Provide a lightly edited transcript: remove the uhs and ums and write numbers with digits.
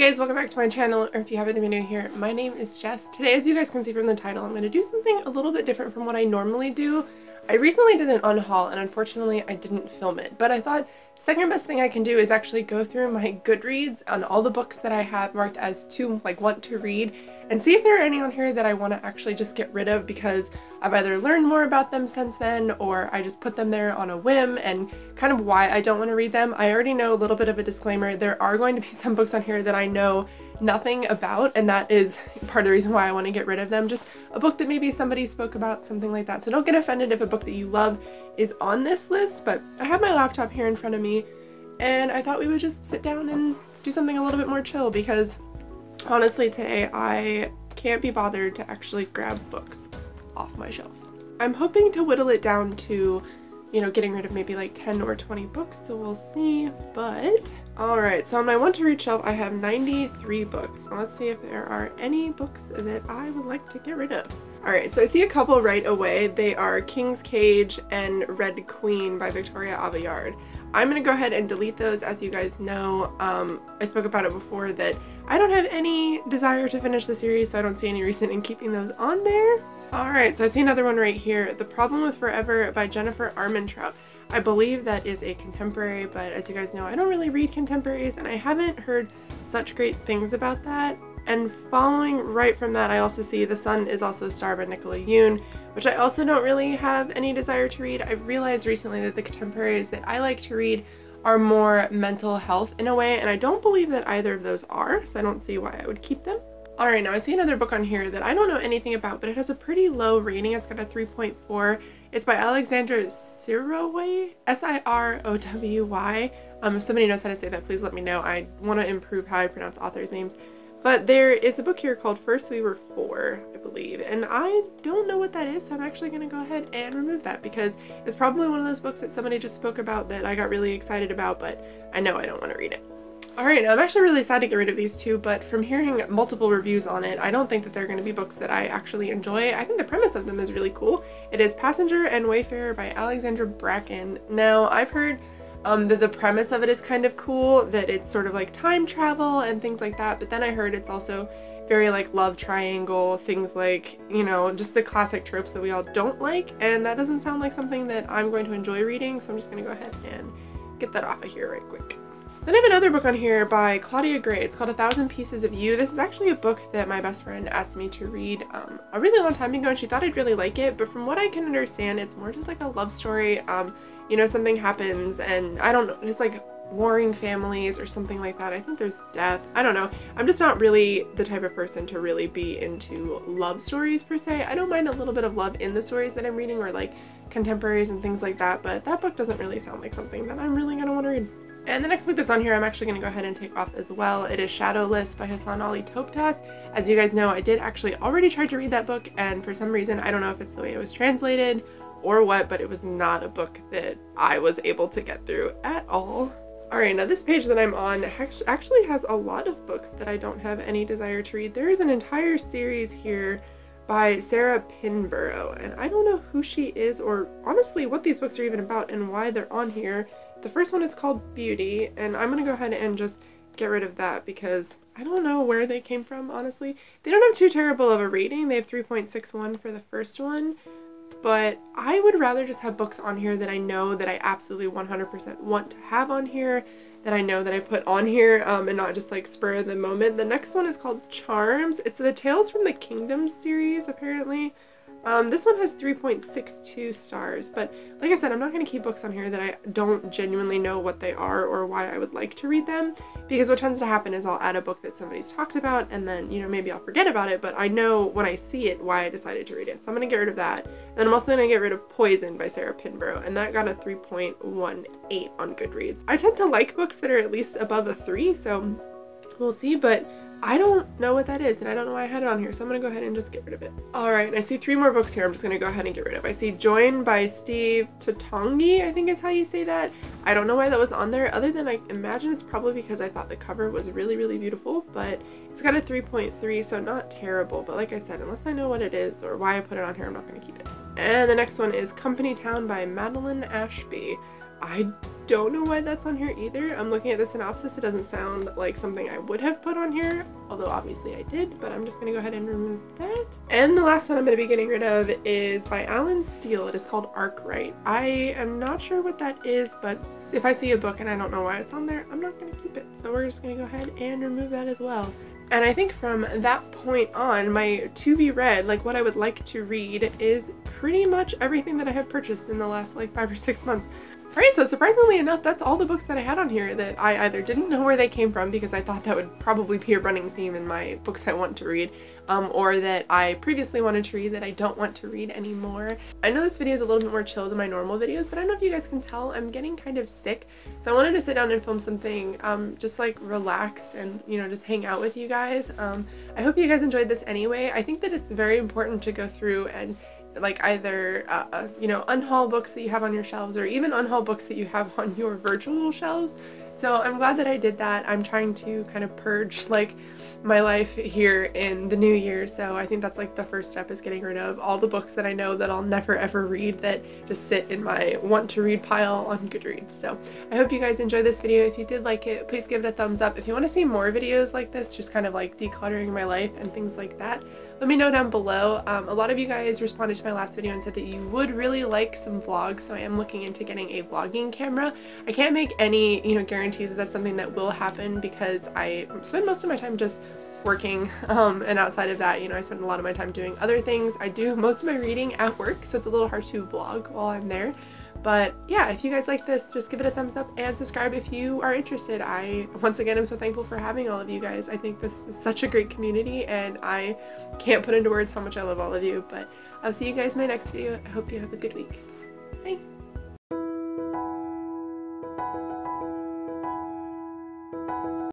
guys, welcome back to my channel, or if you happen to be new here, my name is Jess. Today, as you guys can see from the title, I'm going to do something a little bit different from what I normally do. I recently did an unhaul, and unfortunately I didn't film it, but I thought second best thing I can do is actually go through my Goodreads on all the books that I have marked as want to read, and see if there are any on here that I want to actually just get rid of because I've either learned more about them since then, or I just put them there on a whim, and kind of why I don't want to read them. I already know a little bit of a disclaimer. There are going to be some books on here that I know nothing about, and that is part of the reason why I want to get rid of them. Just a book that maybe somebody spoke about, something like that. So don't get offended if a book that you love is on this list, but I have my laptop here in front of me, and I thought we would just sit down and do something a little bit more chill because honestly today I can't be bothered to actually grab books off my shelf. I'm hoping to whittle it down to, you know, getting rid of maybe like 10 or 20 books, so we'll see. But alright, so on my want to read shelf I have 93 books. So let's see if there are any books that I would like to get rid of. Alright, so I see a couple right away. They are King's Cage and Red Queen by Victoria Aveyard. I'm gonna go ahead and delete those. As you guys know, I spoke about it before that I don't have any desire to finish the series, so I don't see any reason in keeping those on there. Alright, so I see another one right here, The Problem with Forever by Jennifer Armentrout. I believe that is a contemporary, but as you guys know, I don't really read contemporaries, and I haven't heard such great things about that. And following right from that, I also see The Sun Is Also a Star by Nicola Yoon, which I also don't really have any desire to read. I realized recently that the contemporaries that I like to read are more mental health in a way, and I don't believe that either of those are, so I don't see why I would keep them. Alright, now I see another book on here that I don't know anything about, but it has a pretty low rating. It's got a 3.4. It's by Alexandra Sirowy, S-I-R-O-W-Y. If somebody knows how to say that, please let me know. I want to improve how I pronounce authors' names. But there is a book here called First We Were Four, I believe, and I don't know what that is, so I'm actually going to go ahead and remove that because it's probably one of those books that somebody just spoke about that I got really excited about, but I know I don't want to read it. Alright, now I'm actually really sad to get rid of these two, but from hearing multiple reviews on it, I don't think that they're going to be books that I actually enjoy. I think the premise of them is really cool. It is Passenger and Wayfarer by Alexandra Bracken. Now, I've heard that the premise of it is kind of cool, that it's sort of like time travel and things like that, but then I heard it's also very like love triangle, things like, you know, just the classic tropes that we all don't like, and that doesn't sound like something that I'm going to enjoy reading, so I'm just going to go ahead and get that off of here right quick. Then I have another book on here by Claudia Gray. It's called 1,000 Pieces of You. This is actually a book that my best friend asked me to read a really long time ago, and she thought I'd really like it, but from what I can understand, it's more just like a love story. You know, something happens and I don't know, it's like warring families or something like that. I think there's death. I don't know. I'm just not really the type of person to really be into love stories per se. I don't mind a little bit of love in the stories that I'm reading, or like contemporaries and things like that, but that book doesn't really sound like something that I'm really gonna want to read. And the next book that's on here I'm actually going to go ahead and take off as well. It is Shadowless by Hassan Ali Toptas. As you guys know, I did actually already try to read that book, and for some reason, I don't know if it's the way it was translated or what, but it was not a book that I was able to get through at all. Alright, now this page that I'm on actually has a lot of books that I don't have any desire to read. There is an entire series here by Sarah Pinborough, and I don't know who she is or honestly what these books are even about and why they're on here. The first one is called Beauty, and I'm going to go ahead and just get rid of that because I don't know where they came from, honestly. They don't have too terrible of a rating. They have 3.61 for the first one, but I would rather just have books on here that I know that I absolutely 100% want to have on here, that I know that I put on here, and not just like spur of the moment. The next one is called Charms. It's the Tales from the Kingdom series, apparently. This one has 3.62 stars, but like I said, I'm not going to keep books on here that I don't genuinely know what they are or why I would like to read them, because what tends to happen is I'll add a book that somebody's talked about, and then, you know, maybe I'll forget about it, but I know when I see it why I decided to read it. So I'm going to get rid of that. And then I'm also going to get rid of Poison by Sarah Pinborough, and that got a 3.18 on Goodreads. I tend to like books that are at least above a 3, so we'll see, but I don't know what that is, and I don't know why I had it on here, so I'm going to go ahead and just get rid of it. Alright, I see 3 more books here I'm just going to go ahead and get rid of. I see Join by Steve Totongi, I think is how you say that. I don't know why that was on there, other than I imagine it's probably because I thought the cover was really, really beautiful, but it's got a 3.3, so not terrible, but like I said, unless I know what it is or why I put it on here, I'm not going to keep it. And the next one is Company Town by Madeline Ashby. I don't know why that's on here either. I'm looking at the synopsis. It doesn't sound like something I would have put on here, although obviously I did, but I'm just gonna go ahead and remove that. And the last one I'm gonna be getting rid of is by Alan Steele. It is called Arkwright. I am not sure what that is, but if I see a book and I don't know why it's on there, I'm not gonna keep it. So we're just gonna go ahead and remove that as well. And I think from that point on, my to be read, like what I would like to read, is pretty much everything that I have purchased in the last like 5 or 6 months. Alright, so surprisingly enough, that's all the books that I had on here that I either didn't know where they came from because I thought that would probably be a running theme in my books I want to read, or that I previously wanted to read that I don't want to read anymore. I know this video is a little bit more chill than my normal videos, but I don't know if you guys can tell, I'm getting kind of sick, so I wanted to sit down and film something just like relaxed and, you know, just hang out with you guys. I hope you guys enjoyed this anyway. I think that it's very important to go through and like either you know, unhaul books that you have on your shelves or even unhaul books that you have on your virtual shelves. So I'm glad that I did that. I'm trying to kind of purge like my life here in the new year, so I think that's like the first step, is getting rid of all the books that I know that I'll never ever read that just sit in my want to read pile on Goodreads. So I hope you guys enjoyed this video. If you did like it, please give it a thumbs up. If you want to see more videos like this, just kind of like decluttering my life and things like that, let me know down below. A lot of you guys responded to my last video and said that you would really like some vlogs, so I am looking into getting a vlogging camera. I can't make any, you know, guarantees that that's something that will happen because I spend most of my time just working, and outside of that, you know, I spend a lot of my time doing other things. I do most of my reading at work, so it's a little hard to vlog while I'm there. But yeah, if you guys like this, just give it a thumbs up and subscribe if you are interested. Once again, I'm so thankful for having all of you guys. I think this is such a great community and I can't put into words how much I love all of you. But I'll see you guys in my next video. I hope you have a good week. Bye!